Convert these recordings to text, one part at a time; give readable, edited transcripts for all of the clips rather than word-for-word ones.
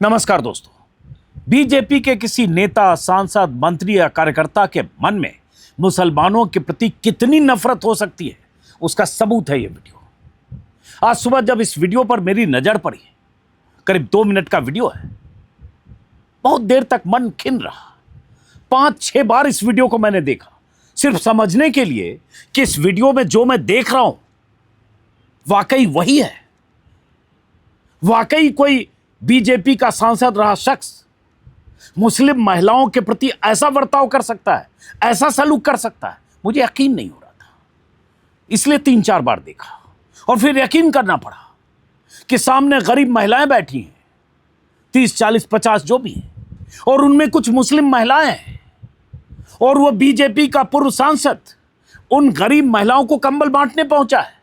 नमस्कार दोस्तों। बीजेपी के किसी नेता, सांसद, मंत्री या कार्यकर्ता के मन में मुसलमानों के प्रति कितनी नफरत हो सकती है, उसका सबूत है ये वीडियो। आज सुबह जब इस वीडियो पर मेरी नजर पड़ी, करीब 2 मिनट का वीडियो है, बहुत देर तक मन खिन रहा। 5-6 बार इस वीडियो को मैंने देखा, सिर्फ समझने के लिए कि इस वीडियो में जो मैं देख रहा हूं वाकई वही है। वाकई कोई बीजेपी का सांसद रहा शख्स मुस्लिम महिलाओं के प्रति ऐसा बर्ताव कर सकता है, ऐसा सलूक कर सकता है, मुझे यकीन नहीं हो रहा था। इसलिए 3-4 बार देखा और फिर यकीन करना पड़ा कि सामने गरीब महिलाएं बैठी हैं, 30, 40, 50 जो भी हैं, और उनमें कुछ मुस्लिम महिलाएं हैं, और वो बीजेपी का पूर्व सांसद उन गरीब महिलाओं को कंबल बांटने पहुंचा है।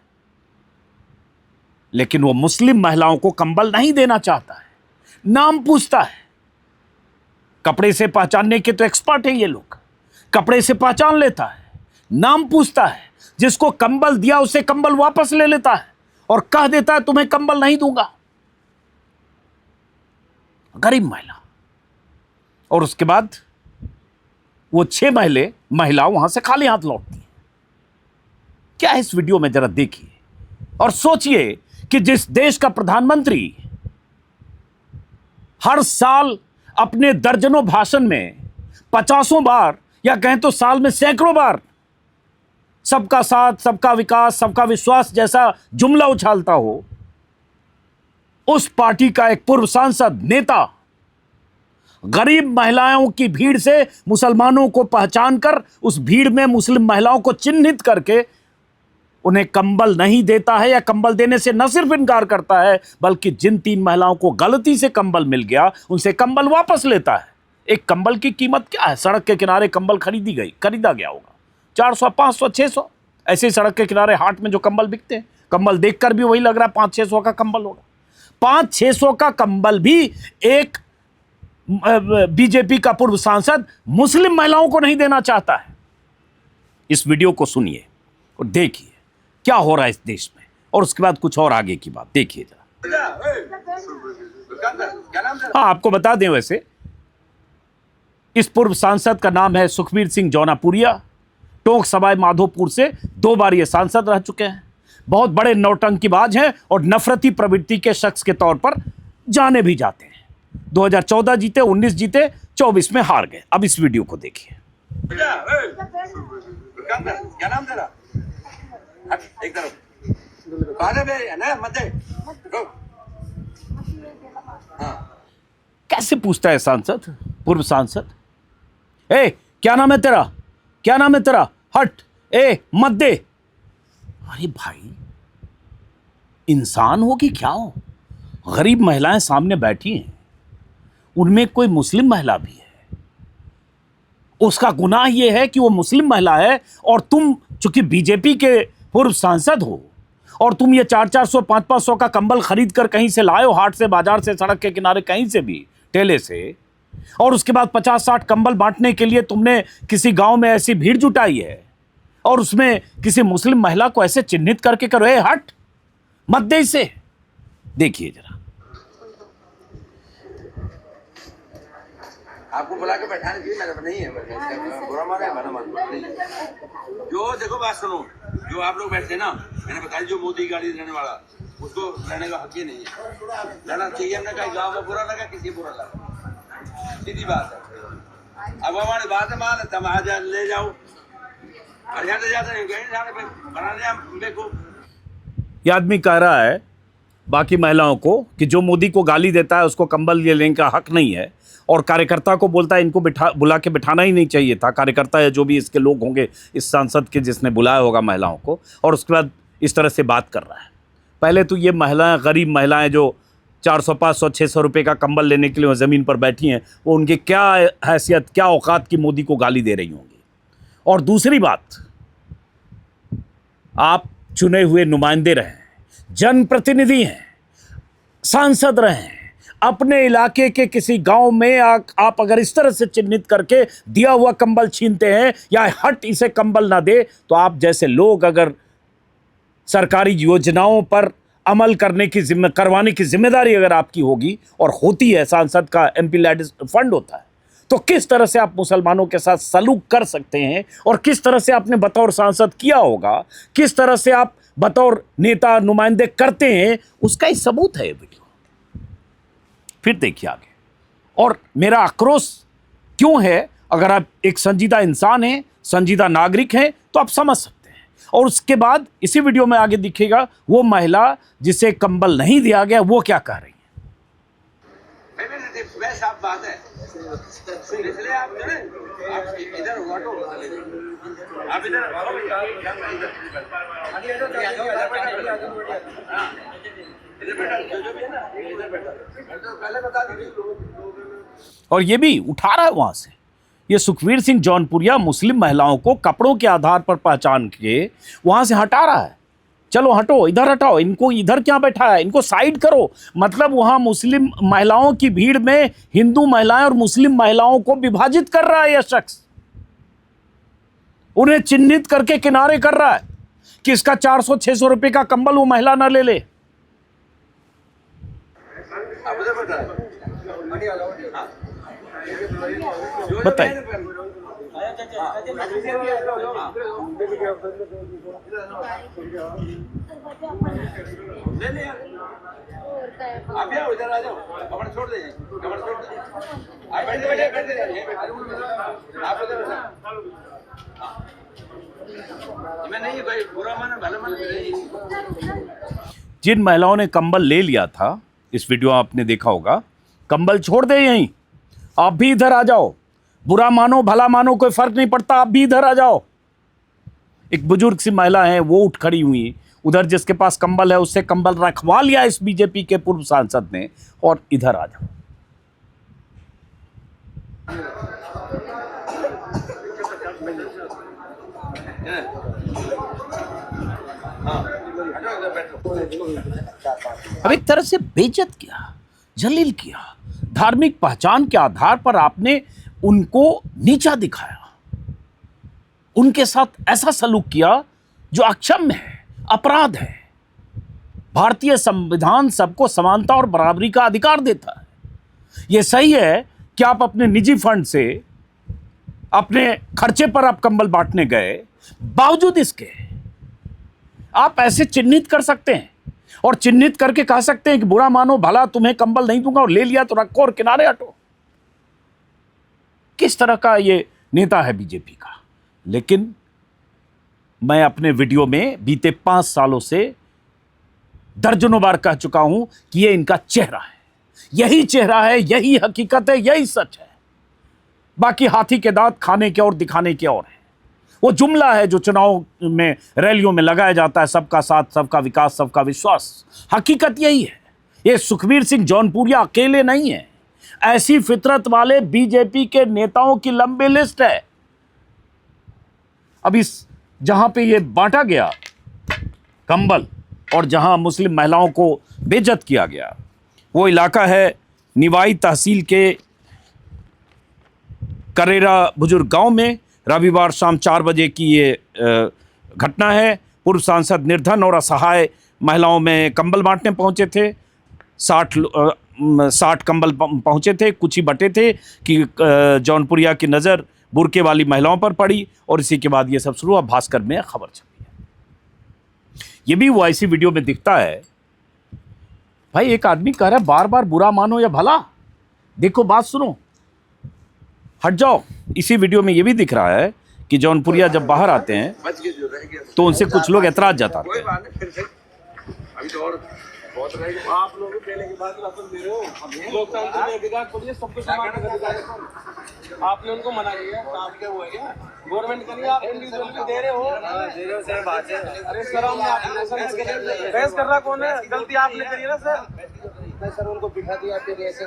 लेकिन वो मुस्लिम महिलाओं को कंबल नहीं देना चाहता है, नाम पूछता है। कपड़े से पहचानने के तो एक्सपर्ट है ये लोग, कपड़े से पहचान लेता है, नाम पूछता है, जिसको कंबल दिया उसे कंबल वापस ले लेता है और कह देता है तुम्हें कंबल नहीं दूंगा। गरीब महिला। और उसके बाद वो 6 महिला वहां से खाली हाथ लौटती है। क्या है इस वीडियो में, जरा देखिए और सोचिए कि जिस देश का प्रधानमंत्री हर साल अपने दर्जनों भाषण में 50 बार या कहें तो साल में सैकड़ों बार सबका साथ, सबका विकास, सबका विश्वास जैसा जुमला उछालता हो, उस पार्टी का एक पूर्व सांसद, नेता गरीब महिलाओं की भीड़ से मुसलमानों को पहचान कर उस भीड़ में मुस्लिम महिलाओं को चिन्हित करके उन्हें कंबल नहीं देता है, या कंबल देने से न सिर्फ इनकार करता है बल्कि जिन 3 महिलाओं को गलती से कंबल मिल गया उनसे कंबल वापस लेता है। एक कंबल की कीमत क्या है? सड़क के किनारे कंबल खरीदा गया होगा 400, 500, 600। ऐसे ही सड़क के किनारे हाट में जो कंबल बिकते हैं, कंबल देखकर भी वही लग रहा है 500-600 का कंबल होगा। 500-600 का कंबल भी एक बीजेपी का पूर्व सांसद मुस्लिम महिलाओं को नहीं देना चाहता है। इस वीडियो को सुनिए और देखिए क्या हो रहा है इस देश में, और उसके बाद कुछ और आगे की बात देखिए जरा। हाँ, आपको बता दें, वैसे इस पूर्व सांसद का नाम है सुखबीर सिंह जौनापुरिया। टोंक सवाई माधोपुर से 2 बार ये सांसद रह चुके हैं। बहुत बड़े नौटंकीबाज हैं और नफरती प्रवृत्ति के शख्स के तौर पर जाने भी जाते हैं। 2014 जीते, 19 जीते, 24 में हार गए। अब इस वीडियो को देखिए। क्या नाम तेरा? एक तरफ कैसे पूछता है सांसद, पूर्व सांसद, ए क्या नाम है तेरा, क्या नाम है तेरा, हट, ए मत दे। अरे भाई, इंसान हो कि क्या हो? गरीब महिलाएं सामने बैठी हैं, उनमें कोई मुस्लिम महिला भी है। उसका गुनाह यह है कि वो मुस्लिम महिला है, और तुम चूंकि बीजेपी के पूर्व सांसद हो और तुम ये 400-400, 500-500 का कंबल खरीद कर कहीं से लाए हो, हाट से, बाजार से, सड़क के किनारे, कहीं से भी, ठेले से, और उसके बाद 50-60 कंबल बांटने के लिए तुमने किसी गांव में ऐसी भीड़ जुटाई है और उसमें किसी मुस्लिम महिला को ऐसे चिन्हित करके करो, ए हट, मत दे इसे। देखिए जरा। आपको बुला के बैठाने की मेरा नहीं है, बुरा माना है, नहीं। जो देखो, बात सुनो, जो आप लोग बैठे ना, मैंने बताया जो मोदी गाड़ी रहने वाला, उसको रहने का हक ही नहीं है। रहना चाहिए। हमने कहा गाँव में बुरा लगा, किसी बुरा लगा, सीधी बात है। अब हमारी बात है, मान तुम आ जा, ले जाओ, ये आदमी कह रहा है बाकी महिलाओं को कि जो मोदी को गाली देता है उसको कंबल ये लेने का हक नहीं है, और कार्यकर्ता को बोलता है इनको बुला के बिठाना ही नहीं चाहिए था। कार्यकर्ता या जो भी इसके लोग होंगे, इस सांसद के जिसने बुलाया होगा महिलाओं को, और उसके बाद इस तरह से बात कर रहा है। पहले तो ये महिलाएं, गरीब महिलाएं जो 400, 500, 600 रुपये का कंबल लेने के लिए ज़मीन पर बैठी हैं, वो उनकी क्या हैसियत, क्या औकात की मोदी को गाली दे रही होंगी। और दूसरी बात, आप चुने हुए नुमाइंदे रहे, जनप्रतिनिधि हैं, सांसद रहे, अपने इलाके के किसी गांव में आप अगर इस तरह से चिन्हित करके दिया हुआ कंबल छीनते हैं या हट इसे कंबल ना दे, तो आप जैसे लोग अगर सरकारी योजनाओं पर अमल करवाने की जिम्मेदारी अगर आपकी होगी, और होती है, सांसद का MP लैड फंड होता है, तो किस तरह से आप मुसलमानों के साथ सलूक कर सकते हैं और किस तरह से आपने बतौर सांसद किया होगा, किस तरह से आप बतौर नेता नुमाइंदे करते हैं, उसका ही सबूत है ये वीडियो। फिर देखिए आगे। और मेरा आक्रोश क्यों है, अगर आप एक संजीदा इंसान हैं, संजीदा नागरिक हैं, तो आप समझ सकते हैं। और उसके बाद इसी वीडियो में आगे दिखेगा वो महिला जिसे कंबल नहीं दिया गया, वो क्या कह रही है। साफ बात है, इसलिए आप जो है आप इधर हटो, आप इधर पहले बता दीजिए। और ये भी उठा रहा है वहां से, ये सुखवीर सिंह जौनपुरिया मुस्लिम महिलाओं को कपड़ों के आधार पर पहचान के वहां से हटा रहा है। चलो हटो, इधर हटाओ, इनको इधर क्या बैठाया, इनको साइड करो। मतलब वहां मुस्लिम महिलाओं की भीड़ में हिंदू महिलाएं और मुस्लिम महिलाओं को विभाजित कर रहा है यह शख्स, उन्हें चिन्हित करके किनारे कर रहा है कि इसका 400-600 रुपए का कंबल वो महिला ना ले ले। बताइए। आप इधर आ जाओ, कमर छोड़ दे, कमर छोड़ दे, आप बैठे आप उधर। मैं नहीं भाई, बुरा माना भला माना। जिन महिलाओं ने कंबल ले लिया था, इस वीडियो आपने देखा होगा, कंबल छोड़ दे यहीं, आप भी इधर आ जाओ, बुरा मानो भला मानो कोई फर्क नहीं पड़ता, आप भी इधर आ जाओ। एक बुजुर्ग सी महिला है, वो उठ खड़ी हुई, उधर जिसके पास कंबल है उससे कंबल रखवा लिया इस बीजेपी के पूर्व सांसद ने, और इधर आ जाओ। अब एक तरह से बेइज्जत किया, जलील किया, धार्मिक पहचान के आधार पर आपने उनको नीचा दिखाया, उनके साथ ऐसा सलूक किया जो अक्षम्य है, अपराध है। भारतीय संविधान सबको समानता और बराबरी का अधिकार देता है। यह सही है कि आप अपने निजी फंड से अपने खर्चे पर आप कंबल बांटने गए, बावजूद इसके आप ऐसे चिन्हित कर सकते हैं और चिन्हित करके कह सकते हैं कि बुरा मानो भला तुम्हें कंबल नहीं दूंगा, और ले लिया तो रखो और किनारे हटो। किस तरह का ये नेता है बीजेपी का। लेकिन मैं अपने वीडियो में बीते 5 सालों से दर्जनों बार कह चुका हूं कि ये इनका चेहरा है, यही चेहरा है, यही हकीकत है, यही सच है। बाकी हाथी के दांत खाने के और दिखाने के और है। वो जुमला है जो चुनाव में रैलियों में लगाया जाता है, सबका साथ, सबका विकास, सबका विश्वास। हकीकत यही है। ये सुखवीर सिंह जौनपुरिया अकेले नहीं है, ऐसी फितरत वाले बीजेपी के नेताओं की लंबी लिस्ट है। अब इस जहां पे ये बांटा गया कंबल और जहां मुस्लिम महिलाओं को बेइज्जत किया गया, वो इलाका है निवाई तहसील के करेरा बुजुर्ग गांव में। रविवार शाम 4 बजे की ये घटना है। पूर्व सांसद निर्धन और असहाय महिलाओं में कंबल बांटने पहुंचे थे। 60 कंबल पहुंचे थे, कुछ ही बटे थे कि जौनपुरिया की नज़र बुरके वाली महिलाओं पर पड़ी, और इसी के बाद ये सब शुरू हुआ। भास्कर में खबर छपी है। ये भी वो ऐसी वीडियो में दिखता है। भाई एक आदमी कह रहा है बार बार बुरा मानो या भला, देखो बात सुनो, हट जाओ। इसी वीडियो में ये भी दिख रहा है कि जौनपुरिया जब बाहर आते हैं तो उनसे कुछ लोग ऐतराज जताते हैं। अभी तो और बहुत रहेगा। आप लोग पहले की बात अपन दे रहे हो, लोकतंत्र में अधिकार खोलिए, सब कुछ आपने उनको मना किया, आप क्या हुआ क्या गवर्नमेंट का नहीं, आप इंडिविजुअल को दे रहे हो सर। बात है, अरे सर हमने बहस कर रहा कौन है, गलती आपने करी ना सर उनको बिठा दिया फिर ऐसे।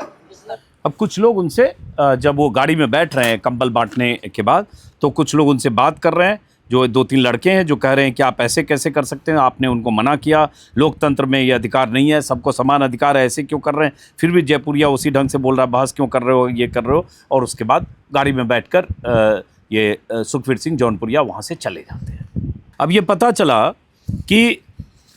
अब कुछ लोग उनसे जब वो गाड़ी में बैठ रहे हैं कंबल बांटने के बाद, तो कुछ लोग उनसे बात कर रहे हैं, जो 2-3 लड़के हैं जो कह रहे हैं कि आप ऐसे कैसे कर सकते हैं, आपने उनको मना किया, लोकतंत्र में ये अधिकार नहीं है, सबको समान अधिकार है, ऐसे क्यों कर रहे हैं। फिर भी जयपुरिया उसी ढंग से बोल रहा है, बहस क्यों कर रहे हो, ये कर रहे हो। और उसके बाद गाड़ी में बैठकर ये सुखवीर सिंह जौनपुरिया वहाँ से चले जाते हैं। अब ये पता चला कि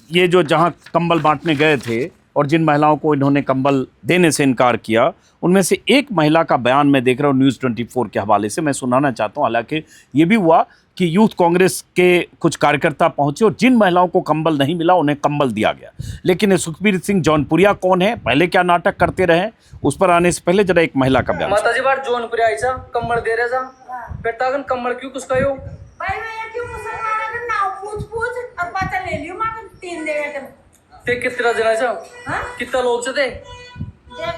ये जो जहाँ कंबल बांटने गए थे और जिन महिलाओं को इन्होंने कंबल देने से इनकार किया, उनमें से एक महिला का बयान मैं देख रहा हूँ न्यूज़ 24 के हवाले से, मैं सुनाना चाहता हूँ। हालांकि ये भी हुआ कि यूथ कांग्रेस के कुछ कार्यकर्ता पहुंचे और जिन महिलाओं को कंबल नहीं मिला उन्हें कंबल दिया गया। लेकिन ये सुखबीर सिंह जौनपुरिया कौन है, पहले क्या नाटक करते रहे, उस पर आने से पहले जरा एक महिला का बयान। माताजी बार जौनपुरी आईसा कम्बल दे रहे जा फिर तागन कम्बल क्यों कुछ कहो भाई मैं क्यों मुसलमान का नाम पूछ अब पता ले लियो मां 3 दे गए ते कितना जना सा हां कितना लोग से थे देख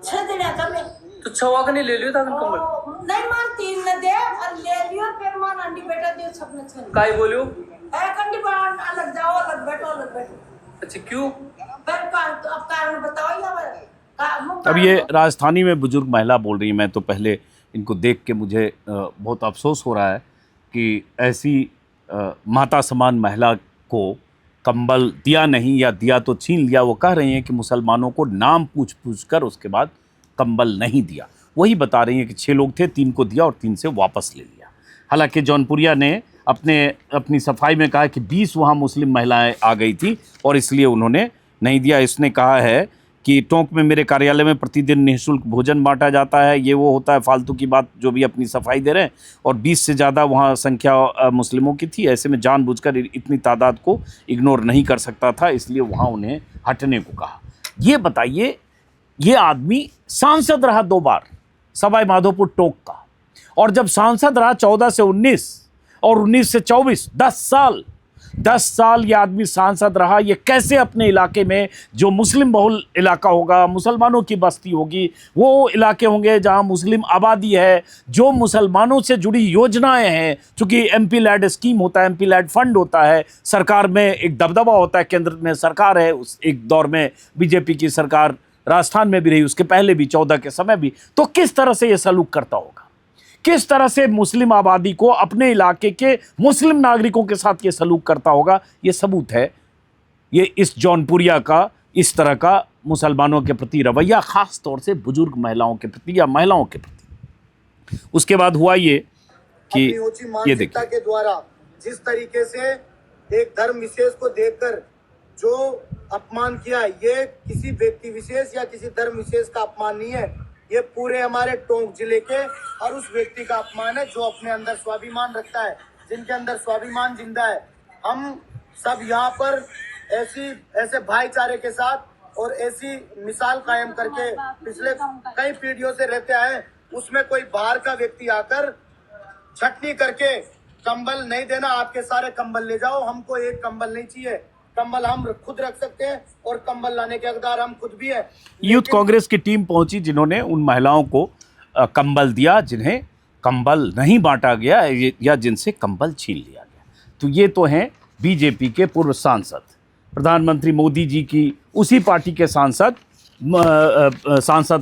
6 दिन आता मैं तो छवा का नहीं ले लियो तागन कम्बल नहीं मां 3 न दे और ले लियो फिर मां अंडी बेटा दियो सबने छन काय बोलियो ए कंडी बाण अलग जाओ अलग बैठो अच्छा क्यों फिर का अब कारण बताओ या अब ये राजस्थानी में बुजुर्ग महिला बोल रही है। मैं तो पहले इनको देख के मुझे बहुत अफसोस हो रहा है कि ऐसी माता समान महिला को कंबल दिया नहीं, या दिया तो छीन लिया। वो कह रही हैं कि मुसलमानों को नाम पूछ कर उसके बाद कंबल नहीं दिया। वही बता रही हैं कि 6 लोग थे, 3 को दिया और 3 से वापस ले लिया। हालांकि जौनपुरिया ने अपनी सफाई में कहा कि 20 वहाँ मुस्लिम महिलाएं आ गई थी और इसलिए उन्होंने नहीं दिया। इसने कहा है कि टोंक में मेरे कार्यालय में प्रतिदिन निःशुल्क भोजन बांटा जाता है, ये वो होता है फालतू की बात जो भी अपनी सफाई दे रहे हैं। और 20 से ज़्यादा वहाँ संख्या मुस्लिमों की थी, ऐसे में जानबूझकर इतनी तादाद को इग्नोर नहीं कर सकता था, इसलिए वहाँ उन्हें हटने को कहा। ये बताइए, ये आदमी सांसद रहा 2 बार सवाई माधोपुर टोंक का, और जब सांसद रहा 14 से 19 और 19 से 24, 10 साल ये आदमी सांसद रहा। ये कैसे अपने इलाके में जो मुस्लिम बहुल इलाका होगा, मुसलमानों की बस्ती होगी, वो इलाके होंगे जहां मुस्लिम आबादी है, जो मुसलमानों से जुड़ी योजनाएं हैं, चूँकि MP लैड स्कीम होता है, MP लैड फंड होता है, सरकार में एक दबदबा होता है, केंद्र में सरकार है, उस एक दौर में बीजेपी की सरकार राजस्थान में भी रही, उसके पहले भी 14 के समय भी। तो किस तरह से ये सलूक करता होगा, किस तरह से मुस्लिम आबादी को अपने इलाके के मुस्लिम नागरिकों के साथ ये सलूक करता होगा, ये सबूत है ये इस जौनपुरिया का इस तरह का मुसलमानों के प्रति रवैया, खास तौर से बुजुर्ग महिलाओं के प्रति या महिलाओं के प्रति। उसके बाद हुआ ये कि ये देखिए के द्वारा जिस तरीके से एक धर्म विशेष को देखकर जो अपमान किया, ये किसी व्यक्ति विशेष या किसी धर्म विशेष का अपमान नहीं है, ये पूरे हमारे टोंक जिले के हर उस व्यक्ति का अपमान है जो अपने अंदर स्वाभिमान रखता है, जिनके अंदर स्वाभिमान जिंदा है। हम सब यहाँ पर ऐसे भाईचारे के साथ और ऐसी मिसाल कायम करके पिछले कई पीढ़ियों से रहते आए। उसमें कोई बाहर का व्यक्ति आकर छटनी करके कंबल नहीं देना, आपके सारे कंबल ले जाओ, हमको एक कंबल नहीं चाहिए, कंबल हम खुद रख सकते हैं और कंबल लाने के हकदार हम खुद भी हैं। यूथ कांग्रेस की टीम पहुंची जिन्होंने उन महिलाओं को कंबल दिया जिन्हें कंबल नहीं बांटा गया या जिनसे कंबल छीन लिया गया। तो ये तो हैं बीजेपी के पूर्व सांसद, प्रधानमंत्री मोदी जी की उसी पार्टी के सांसद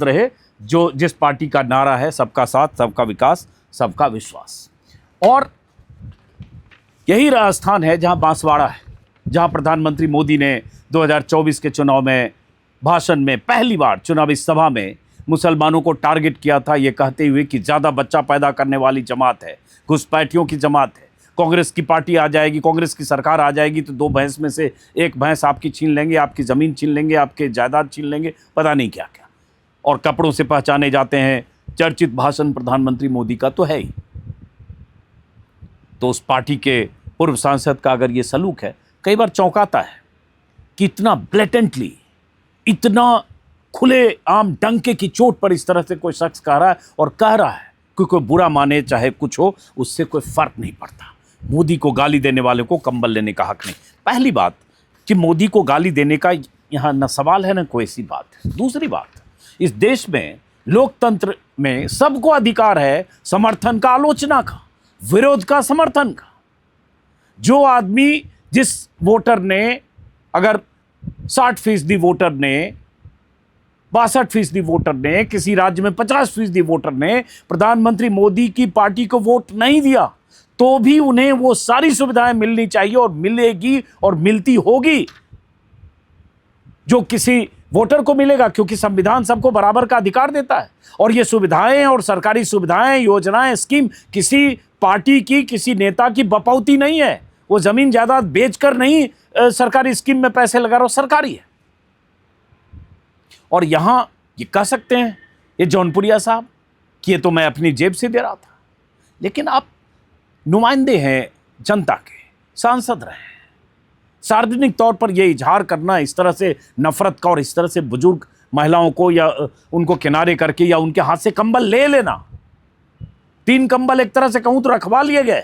रहे जो जिस पार्टी का नारा है सबका साथ, सबका विकास, सबका विश्वास। और यही राजस्थान है जहां बांसवाड़ा है, जहां प्रधानमंत्री मोदी ने 2024 के चुनाव में भाषण में पहली बार चुनावी सभा में मुसलमानों को टारगेट किया था, ये कहते हुए कि ज़्यादा बच्चा पैदा करने वाली जमात है, घुसपैठियों की जमात है, कांग्रेस की पार्टी आ जाएगी, कांग्रेस की सरकार आ जाएगी तो 2 भैंस में से 1 भैंस आपकी छीन लेंगे, आपकी ज़मीन छीन लेंगे, आपके जायदाद छीन लेंगे, पता नहीं क्या क्या। और कपड़ों से पहचाने जाते हैं। चर्चित भाषण प्रधानमंत्री मोदी का तो है ही। तो उस पार्टी के पूर्व सांसद का अगर ये सलूक है, कई बार चौंकाता है कि इतना ब्लेटेंटली, इतना खुले आम डंके की चोट पर इस तरह से कोई शख्स कह रहा है और कह रहा है कि कोई बुरा माने चाहे कुछ हो, उससे कोई फर्क नहीं पड़ता। मोदी को गाली देने वाले को कंबल लेने का हक नहीं। पहली बात कि मोदी को गाली देने का यहाँ न सवाल है न कोई ऐसी बात है। दूसरी बात, इस देश में लोकतंत्र में सबको अधिकार है समर्थन का, आलोचना का, विरोध का, समर्थन का। जो आदमी, जिस वोटर ने, अगर 60% वोटर ने, 62% वोटर ने, किसी राज्य में 50% वोटर ने प्रधानमंत्री मोदी की पार्टी को वोट नहीं दिया, तो भी उन्हें वो सारी सुविधाएं मिलनी चाहिए और मिलेगी और मिलती होगी जो किसी वोटर को मिलेगा, क्योंकि संविधान सबको बराबर का अधिकार देता है। और ये सुविधाएं और सरकारी सुविधाएं, योजनाएं, स्कीम किसी पार्टी की, किसी नेता की बपौती नहीं है। वो जमीन जायदाद बेचकर नहीं सरकारी स्कीम में पैसे लगा रहा हो, सरकारी है। और यहां ये कह सकते हैं ये जौनपुरिया साहब कि ये तो मैं अपनी जेब से दे रहा था, लेकिन आप नुमाइंदे हैं जनता के, सांसद रहे हैं। सार्वजनिक तौर पर यह इजहार करना इस तरह से नफरत का और इस तरह से बुजुर्ग महिलाओं को या उनको किनारे करके या उनके हाथ से कंबल ले लेना, 3 कंबल एक तरह से कहूं तो रखवा लिए गए,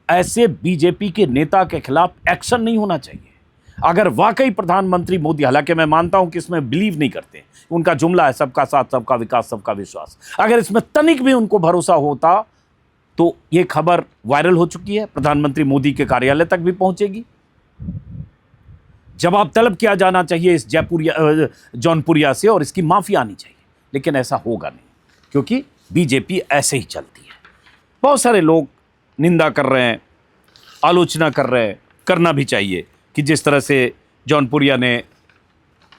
ऐसे बीजेपी के नेता के खिलाफ एक्शन नहीं होना चाहिए। अगर वाकई प्रधानमंत्री मोदी, हालांकि मैं मानता हूं कि इसमें बिलीव नहीं करते, उनका जुमला है सबका साथ सबका विकास सबका विश्वास, अगर इसमें तनिक भी उनको भरोसा होता तो ये खबर वायरल हो चुकी है, प्रधानमंत्री मोदी के कार्यालय तक भी पहुंचेगी। जवाब तलब किया जाना चाहिए इस जौनपुरिया से और इसकी माफी आनी चाहिए, लेकिन ऐसा होगा नहीं, क्योंकि बीजेपी ऐसे ही चलती है। बहुत सारे लोग निंदा कर रहे हैं, आलोचना कर रहे हैं, करना भी चाहिए कि जिस तरह से जौनपुरिया ने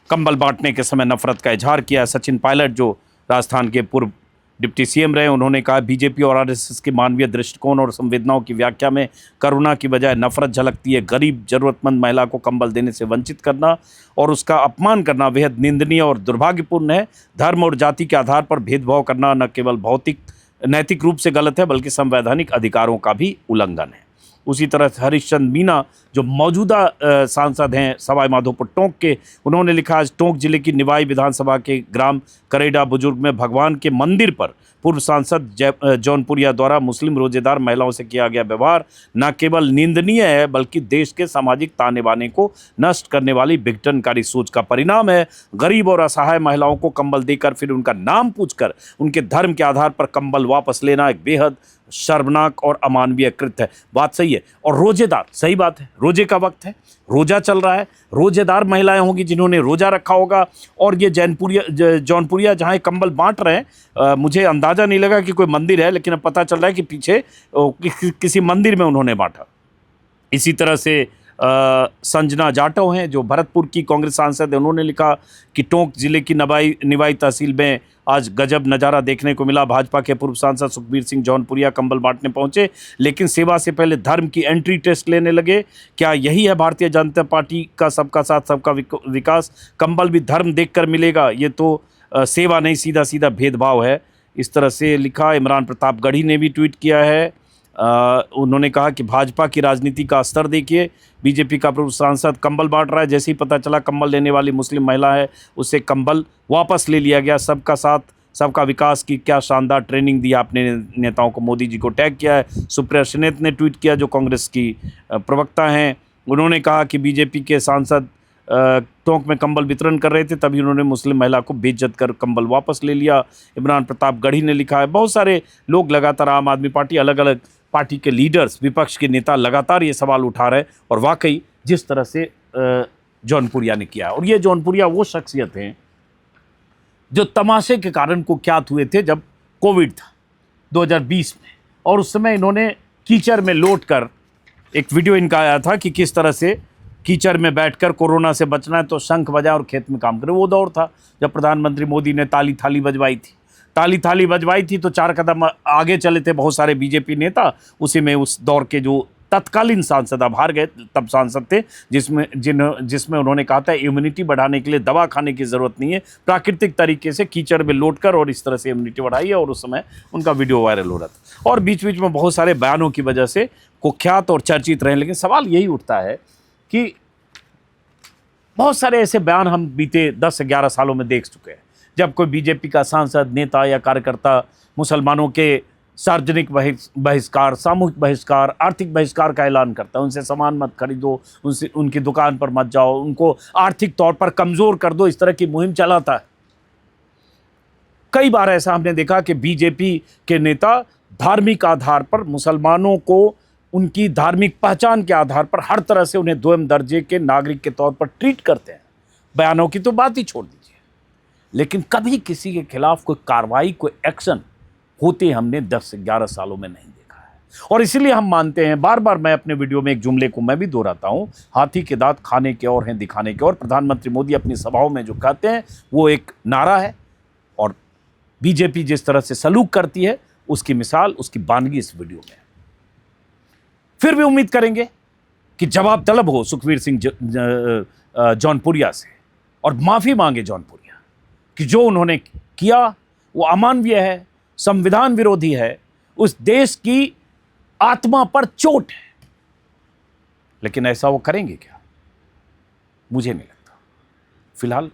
कंबल बांटने के समय नफरत का इजहार किया। सचिन पायलट जो राजस्थान के पूर्व डिप्टी सीएम रहे, उन्होंने कहा बीजेपी और आरएसएस के मानवीय दृष्टिकोण और संवेदनाओं की व्याख्या में करुणा की बजाय नफरत झलकती है। गरीब जरूरतमंद महिला को कंबल देने से वंचित करना और उसका अपमान करना बेहद निंदनीय और दुर्भाग्यपूर्ण है। धर्म और जाति के आधार पर भेदभाव करना न केवल भौतिक नैतिक रूप से गलत है, बल्कि संवैधानिक अधिकारों का भी उल्लंघन है। उसी तरह हरीशचंद्र मीना जो मौजूदा सांसद हैं सवाई माधोपुर टोंक के, उन्होंने लिखा आज टोंक जिले की निवाई विधानसभा के ग्राम करेडा बुजुर्ग में भगवान के मंदिर पर पूर्व सांसद जौनपुरिया द्वारा मुस्लिम रोजेदार महिलाओं से किया गया व्यवहार न केवल निंदनीय है, बल्कि देश के सामाजिक ताने बाने को नष्ट करने वाली विघटनकारी सोच का परिणाम है। गरीब और असहाय महिलाओं को कंबल देकर फिर उनका नाम पूछकर उनके धर्म के आधार पर कंबल वापस लेना एक बेहद शर्मनाक और अमानवीय कृत्य है। बात सही है। और रोजेदार, सही बात है, रोजे का वक्त है, रोजा चल रहा है, रोजेदार महिलाएं होंगी जिन्होंने रोजा रखा होगा। और ये जौनपुरिया जहाँ कंबल बांट रहे हैं, मुझे अंदाज़ा नहीं लगा कि कोई मंदिर है, लेकिन अब पता चल रहा है कि पीछे किसी मंदिर में उन्होंने बांटा। इसी तरह से संजना जाटव हैं जो भरतपुर की कांग्रेस सांसद है, उन्होंने लिखा कि टोंक जिले की निवाई तहसील में आज गजब नज़ारा देखने को मिला। भाजपा के पूर्व सांसद सुखबीर सिंह जौनपुरिया कंबल बांटने पहुंचे, लेकिन सेवा से पहले धर्म की एंट्री टेस्ट लेने लगे। क्या यही है भारतीय जनता पार्टी का सबका साथ सबका विकास? कंबल भी धर्म देखकर मिलेगा, ये तो सेवा नहीं, सीधा सीधा भेदभाव है। इस तरह से लिखा। इमरान प्रतापगढ़ी ने भी ट्वीट किया है। उन्होंने कहा कि भाजपा की राजनीति का स्तर देखिए, बीजेपी का पूर्व सांसद कंबल बांट रहा है, जैसे ही पता चला कंबल लेने वाली मुस्लिम महिला है उससे कंबल वापस ले लिया गया। सबका साथ सबका विकास की क्या शानदार ट्रेनिंग दी आपने नेताओं को, मोदी जी को टैग किया है। सुप्रिया श्रीनेत ने ट्वीट किया जो कांग्रेस की प्रवक्ता हैं, उन्होंने कहा कि बीजेपी के सांसद टोंक में कंबल वितरण कर रहे थे, तभी उन्होंने मुस्लिम महिला को बेइज्जत कर कंबल वापस ले लिया। इमरान प्रतापगढ़ी ने लिखा है। बहुत सारे लोग लगातार, आम आदमी पार्टी, अलग अलग पार्टी के लीडर्स, विपक्ष के नेता लगातार ये सवाल उठा रहे हैं। और वाकई जिस तरह से जौनपुरिया ने किया, और ये जौनपुरिया वो शख्सियत हैं जो तमाशे के कारण कुख्यात हुए थे जब कोविड था 2020 में, और उस समय इन्होंने कीचड़ में लौट कर, एक वीडियो इनका आया था कि किस तरह से कीचड़ में बैठकर कोरोना से बचना है तो शंख बजाए और खेत में काम करे। वो दौर था जब प्रधानमंत्री मोदी ने ताली थाली बजवाई थी, तो 4 कदम आगे चले थे बहुत सारे बीजेपी नेता। उसी में उस दौर के जो तत्कालीन सांसद, अब हार गए, तब सांसद थे, जिसमें उन्होंने कहा था इम्यूनिटी बढ़ाने के लिए दवा खाने की ज़रूरत नहीं है, प्राकृतिक तरीके से कीचड़ में लौटकर और इस तरह से इम्यूनिटी बढ़ाई है। और उस समय उनका वीडियो वायरल हो रहा था और बीच बीच में बहुत सारे बयानों की वजह से कुख्यात और चर्चित रहे। लेकिन सवाल यही उठता है कि बहुत सारे ऐसे बयान हम बीते 10 से 11 सालों में देख चुके हैं, जब कोई बीजेपी का सांसद, नेता या कार्यकर्ता मुसलमानों के सार्वजनिक बहिष्कार, सामूहिक बहिष्कार, आर्थिक बहिष्कार का ऐलान करता है। उनसे सामान मत खरीदो, उनसे उनकी दुकान पर मत जाओ, उनको आर्थिक तौर पर कमज़ोर कर दो, इस तरह की मुहिम चलाता है। कई बार ऐसा हमने देखा कि बीजेपी के नेता धार्मिक आधार पर मुसलमानों को उनकी धार्मिक पहचान के आधार पर हर तरह से उन्हें दोयम दर्जे के नागरिक के तौर पर ट्रीट करते हैं। बयानों की तो बात ही छोड़ दीजिए, लेकिन कभी किसी के खिलाफ कोई कार्रवाई, कोई एक्शन होते हमने 10 से 11 सालों में नहीं देखा है। और इसीलिए हम मानते हैं, बार बार मैं अपने वीडियो में एक जुमले को मैं भी दोहराता हूं, हाथी के दांत खाने के और हैं दिखाने के और। प्रधानमंत्री मोदी अपनी सभाओं में जो कहते हैं वो एक नारा है, और बीजेपी जिस तरह से सलूक करती है उसकी मिसाल, उसकी बानगी इस वीडियो में। फिर भी उम्मीद करेंगे कि जवाब तलब हो सुखबीर सिंह जौनपुरिया से और माफी मांगे जौनपुरिया कि जो उन्होंने किया वो अमानवीय है, संविधान विरोधी है, उस देश की आत्मा पर चोट है। लेकिन ऐसा वो करेंगे क्या? मुझे नहीं लगता। फिलहाल